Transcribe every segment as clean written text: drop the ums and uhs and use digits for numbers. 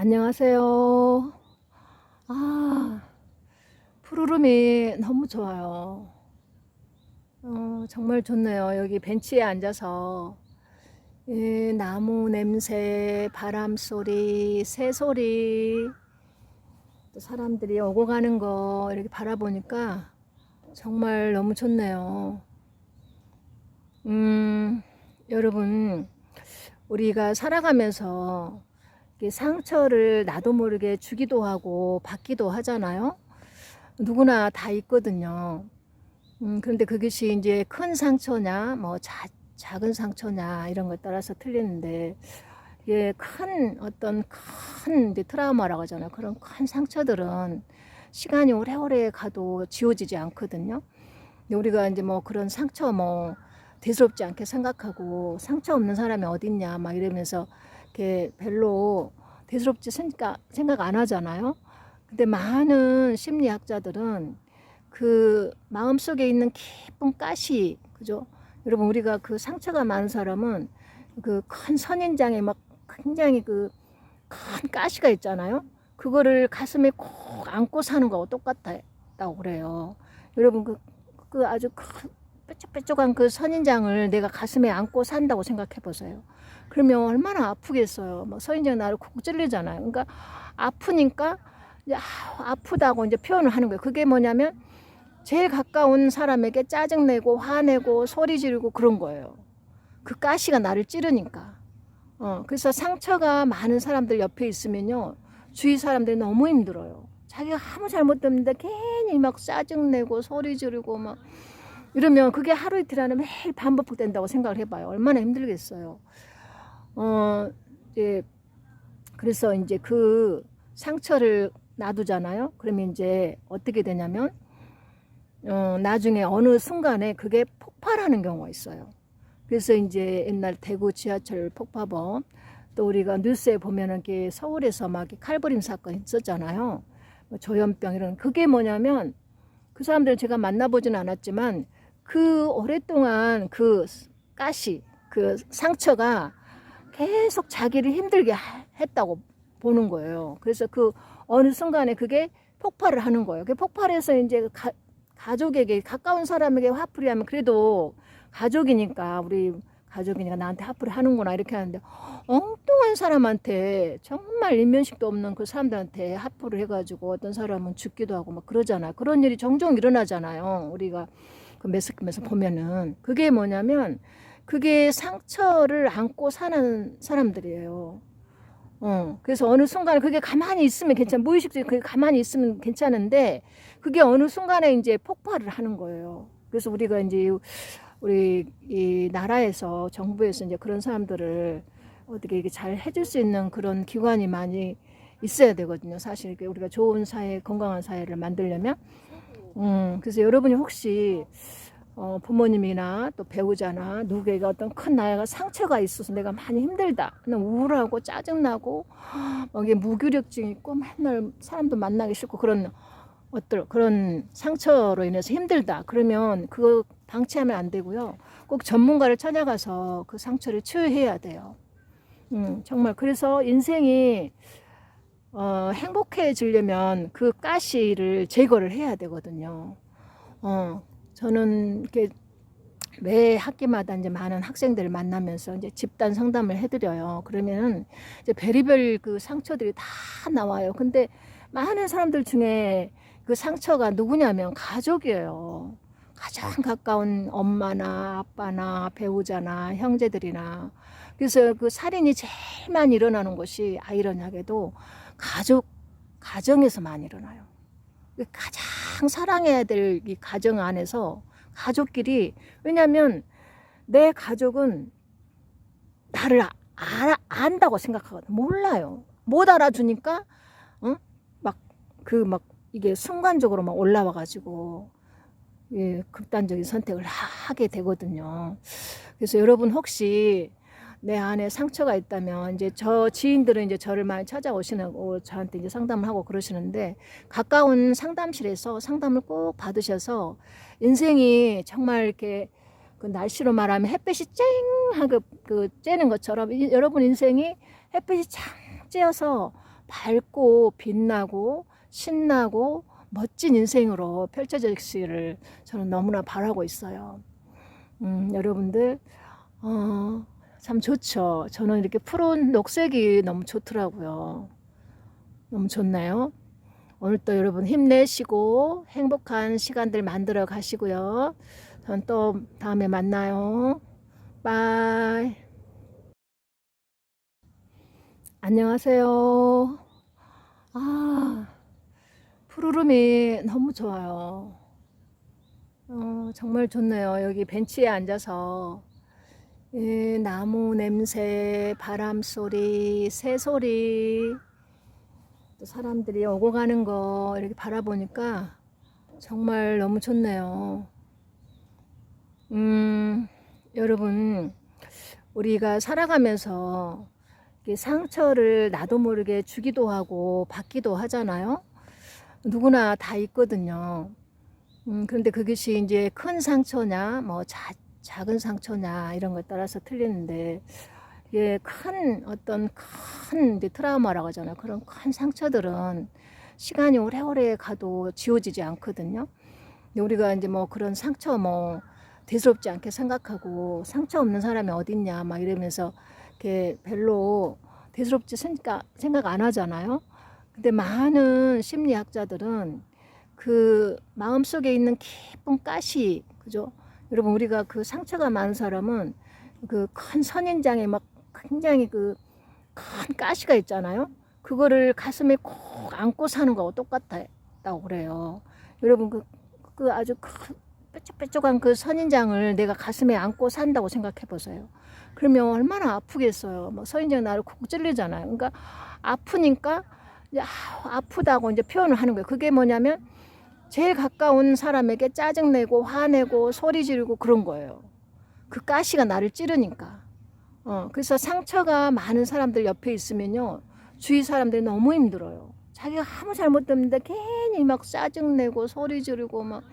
안녕하세요. 아, 푸르름이 너무 좋아요. 정말 좋네요. 여기 벤치에 앉아서 이 나무 냄새, 바람 소리, 새 소리, 또 사람들이 오고 가는 거 이렇게 바라보니까 정말 너무 좋네요. 음, 여러분, 우리가 살아가면서 이렇게 상처를 나도 모르게 주기도 하고 받기도 하잖아요. 누구나 다 있거든요. 그런데 그것이 이제 큰 상처냐, 뭐 작은 상처냐 이런 것에 따라서 틀리는데, 이게 큰 어떤 큰 이제 트라우마라고 하잖아요. 그런 큰 상처들은 시간이 오래오래 가도 지워지지 않거든요. 근데 우리가 이제 뭐 그런 상처 뭐 대수롭지 않게 생각하고 상처 없는 사람이 어딨냐 막 이러면서 이렇게 별로 대수롭지 생각 안 하잖아요. 근데 많은 심리학자들은 그 마음속에 있는 깊은 가시, 그죠? 여러분, 우리가 그 상처가 많은 사람은 그 큰 선인장에 막 굉장히 그 큰 가시가 있잖아요. 그거를 가슴에 꼭 안고 사는 거하고 똑같다고 그래요. 여러분, 그 아주 큰 뾰족뾰족한 그 선인장을 내가 가슴에 안고 산다고 생각해 보세요. 그러면 얼마나 아프겠어요. 막 선인장 나를 콕 찔리잖아요. 그러니까 아프니까 이제 아프다고 이제 표현을 하는 거예요. 그게 뭐냐면 제일 가까운 사람에게 짜증내고 화내고 소리 지르고 그런 거예요. 그 가시가 나를 찌르니까. 그래서 상처가 많은 사람들 옆에 있으면요, 주위 사람들이 너무 힘들어요. 자기가 아무 잘못했는데 괜히 막 짜증내고 소리 지르고 막 이러면 그게 하루 이틀 안에 매일 반복된다고 생각을 해봐요. 얼마나 힘들겠어요. 이제 그래서 이제 그 상처를 놔두잖아요. 그러면 이제 어떻게 되냐면 나중에 어느 순간에 그게 폭발하는 경우가 있어요. 그래서 이제 옛날 대구 지하철 폭파범, 또 우리가 뉴스에 보면은 이렇게 서울에서 막 칼부림 사건 있었잖아요. 뭐 조현병 이런, 그게 뭐냐면 그 사람들 제가 만나보진 않았지만 그 오랫동안 그 가시, 그 상처가 계속 자기를 힘들게 했다고 보는 거예요. 그래서 그 어느 순간에 그게 폭발을 하는 거예요. 그 폭발해서 이제 가족에게, 가까운 사람에게 화풀이 하면 그래도 가족이니까, 우리 가족이니까 나한테 화풀이 하는구나 이렇게 하는데, 엉뚱한 사람한테, 정말 일면식도 없는 그 사람들한테 화풀이를 해가지고 어떤 사람은 죽기도 하고 막 그러잖아요. 그런 일이 종종 일어나잖아요. 우리가 그 매스컴에서 보면은. 그게 뭐냐면 그게 상처를 안고 사는 사람들이에요. 그래서 어느 순간에 그게 가만히 있으면 괜찮아. 무의식적으로 그게 가만히 있으면 괜찮은데, 그게 어느 순간에 이제 폭발을 하는 거예요. 그래서 우리가 이제 우리 이 나라에서, 정부에서 이제 그런 사람들을 어떻게 잘 해줄 수 있는 그런 기관이 많이 있어야 되거든요. 사실 우리가 좋은 사회, 건강한 사회를 만들려면. 그래서 여러분이 혹시 부모님이나 또 배우자나 누구에게 어떤 큰 나이가 상처가 있어서 내가 많이 힘들다, 그냥 우울하고 짜증나고 이게 무기력증 있고 맨날 사람도 만나기 싫고 그런 어떤 그런 상처로 인해서 힘들다, 그러면 그거 방치하면 안 되고요. 꼭 전문가를 찾아가서 그 상처를 치유해야 돼요. 정말 그래서 인생이 행복해지려면 그 가시를 제거를 해야 되거든요. 저는 이렇게 매 학기마다 이제 많은 학생들을 만나면서 이제 집단 상담을 해드려요. 그러면은 이제 별의별 그 상처들이 다 나와요. 근데 많은 사람들 중에 그 상처가 누구냐면 가족이에요. 가장 가까운 엄마나 아빠나 배우자나 형제들이나. 그래서 그 살인이 제일 많이 일어나는 것이 아이러니하게도 가정에서 많이 일어나요. 가장 사랑해야 될 이 가정 안에서 가족끼리, 왜냐면 내 가족은 나를 안다고 생각하거든. 몰라요. 못 알아주니까 막 이게 순간적으로 막 올라와 가지고 예, 극단적인 선택을 하게 되거든요. 그래서 여러분 혹시 내 안에 상처가 있다면, 이제 저 지인들은 이제 저를 많이 찾아오시고 저한테 이제 상담을 하고 그러시는데, 가까운 상담실에서 상담을 꼭 받으셔서 인생이 정말 이렇게 그 날씨로 말하면 햇빛이 쨍하고 그 쬐는 것처럼 여러분 인생이 햇빛이 창 쬐어서 밝고 빛나고 신나고 멋진 인생으로 펼쳐지기를 저는 너무나 바라고 있어요. 여러분들 참 좋죠. 저는 이렇게 푸른 녹색이 너무 좋더라고요. 너무 좋나요? 오늘 또 여러분 힘내시고 행복한 시간들 만들어 가시고요. 전 또 다음에 만나요. 바이. 안녕하세요. 푸르름이 너무 좋아요. 정말 좋네요. 여기 벤치에 앉아서 나무 냄새, 바람 소리, 새 소리, 또 사람들이 오고 가는 거 이렇게 바라보니까 정말 너무 좋네요. 여러분, 우리가 살아가면서 상처를 나도 모르게 주기도 하고 받기도 하잖아요. 누구나 다 있거든요. 그런데 그것이 이제 큰 상처냐, 뭐 작은 상처냐 이런 것에 따라서 틀리는데, 이게 큰 이제 트라우마라고 하잖아요. 그런 큰 상처들은 시간이 오래오래 가도 지워지지 않거든요. 근데 우리가 이제 뭐 그런 상처 대수롭지 않게 생각하고 상처 없는 사람이 어딨냐 막 이러면서 이렇게 별로 대수롭지 생각 안 하잖아요. 근데 많은 심리학자들은 그 마음속에 있는 깊은 가시, 그죠? 여러분, 우리가 그 상처가 많은 사람은 그 큰 선인장에 막 굉장히 그 큰 가시가 있잖아요. 그거를 가슴에 꼭 안고 사는 거하고 똑같다고 그래요. 여러분, 그 아주 큰 뾰족뾰족한 그 선인장을 내가 가슴에 안고 산다고 생각해 보세요. 그러면 얼마나 아프겠어요. 뭐 선인장 나를 콕 찔리잖아요. 그러니까 아프니까 이제 아프다고 이제 표현을 하는 거예요. 그게 뭐냐면 제일 가까운 사람에게 짜증내고 화내고 소리 지르고 그런 거예요. 그 가시가 나를 찌르니까. 그래서 상처가 많은 사람들 옆에 있으면요, 주위 사람들이 너무 힘들어요. 자기가 아무 잘못했는데 괜히 막 짜증내고 소리 지르고 막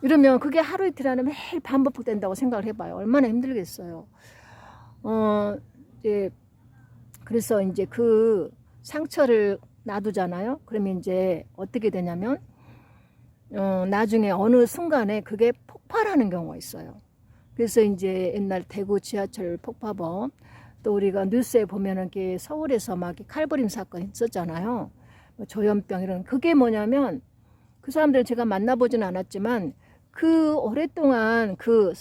이러면 그게 하루 이틀 안에 매일 반복된다고 생각을 해봐요. 얼마나 힘들겠어요. 그래서 이제 그 상처를 놔두잖아요. 그러면 이제 어떻게 되냐면, 나중에 어느 순간에 그게 폭발하는 경우가 있어요. 그래서 이제 옛날 대구 지하철 폭파범, 또 우리가 뉴스에 보면은 서울에서 막 칼부림 사건 있었잖아요. 조현병 이런, 그게 뭐냐면 그 사람들 제가 만나보진 않았지만 그 오랫동안 그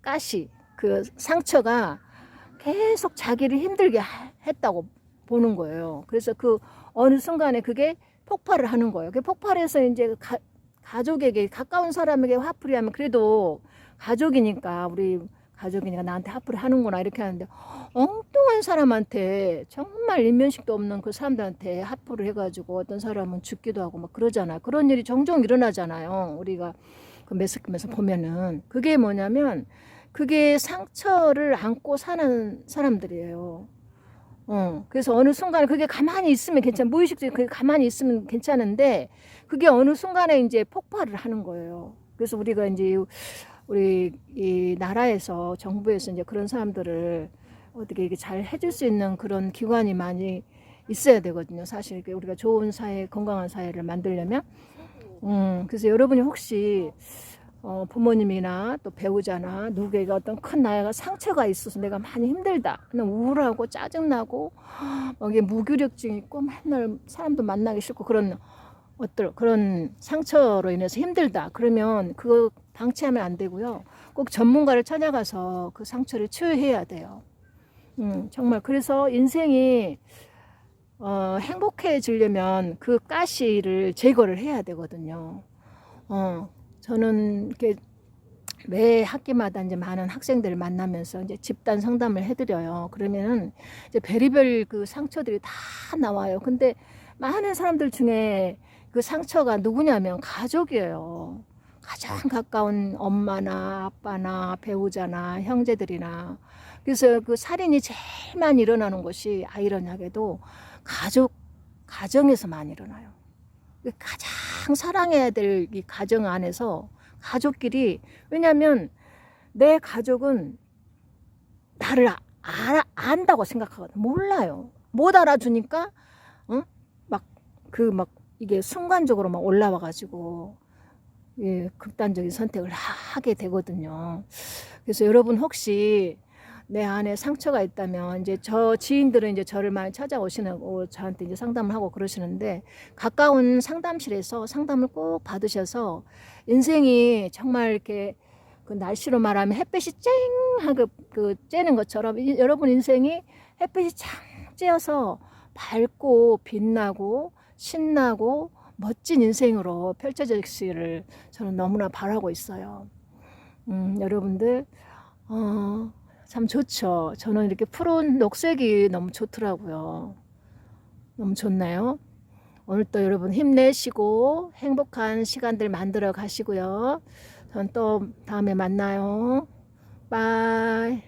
가시, 그 상처가 계속 자기를 힘들게 했다고 보는 거예요. 그래서 그 어느 순간에 그게 폭발을 하는 거예요. 그 폭발해서 이제 가족에게, 가까운 사람에게 화풀이 하면 그래도 가족이니까, 우리 가족이니까 나한테 화풀이 하는구나 이렇게 하는데, 엉뚱한 사람한테, 정말 일면식도 없는 그 사람들한테 화풀이를 해가지고 어떤 사람은 죽기도 하고 막 그러잖아요. 그런 일이 종종 일어나잖아요. 우리가 그 매스컴에서 보면은. 그게 뭐냐면 그게 상처를 안고 사는 사람들이에요. 그래서 어느 순간에 그게 가만히 있으면 무의식적으로 그게 가만히 있으면 괜찮은데, 그게 어느 순간에 이제 폭발을 하는 거예요. 그래서 우리가 이제 우리 이 나라에서, 정부에서 이제 그런 사람들을 어떻게 이게 잘 해줄 수 있는 그런 기관이 많이 있어야 되거든요. 사실 우리가 좋은 사회, 건강한 사회를 만들려면. 그래서 여러분이 혹시 부모님이나 또 배우자나 누구에게 어떤 큰 나이가 상처가 있어서 내가 많이 힘들다, 우울하고 짜증나고 이게 무기력증 있고 맨날 사람도 만나기 싫고 그런 상처로 인해서 힘들다, 그러면 그거 방치하면 안 되고요. 꼭 전문가를 찾아가서 그 상처를 치유해야 돼요. 정말 그래서 인생이 행복해지려면 그 가시를 제거를 해야 되거든요. 저는 이렇게 매 학기마다 이제 많은 학생들을 만나면서 이제 집단 상담을 해드려요. 그러면은 이제 별의별 그 상처들이 다 나와요. 근데 많은 사람들 중에 그 상처가 누구냐면 가족이에요. 가장 가까운 엄마나 아빠나 배우자나 형제들이나. 그래서 그 살인이 제일 많이 일어나는 것이 아이러니하게도 가정에서 많이 일어나요. 가장 사랑해야 될 이 가정 안에서 가족끼리, 왜냐하면 내 가족은 나를 안다고 생각하거든. 몰라요. 못 알아주니까 그 막 이게 순간적으로 막 올라와 가지고 예, 극단적인 선택을 하게 되거든요. 그래서 여러분 혹시 내 안에 상처가 있다면 이제 저 지인들은 이제 저를 많이 찾아오시고 저한테 이제 상담을 하고 그러시는데 가까운 상담실에서 상담을 꼭 받으셔서 인생이 정말 이렇게 그 날씨로 말하면 햇빛이 쨍하고 그 쬐는 것처럼 여러분 인생이 햇빛이 창 쬐어서 밝고 빛나고 신나고 멋진 인생으로 펼쳐지기를 저는 너무나 바라고 있어요. 여러분들 참 좋죠. 저는 이렇게 푸른 녹색이 너무 좋더라고요. 너무 좋나요? 오늘 또 여러분 힘내시고 행복한 시간들 만들어 가시고요. 전 또 다음에 만나요. 바이.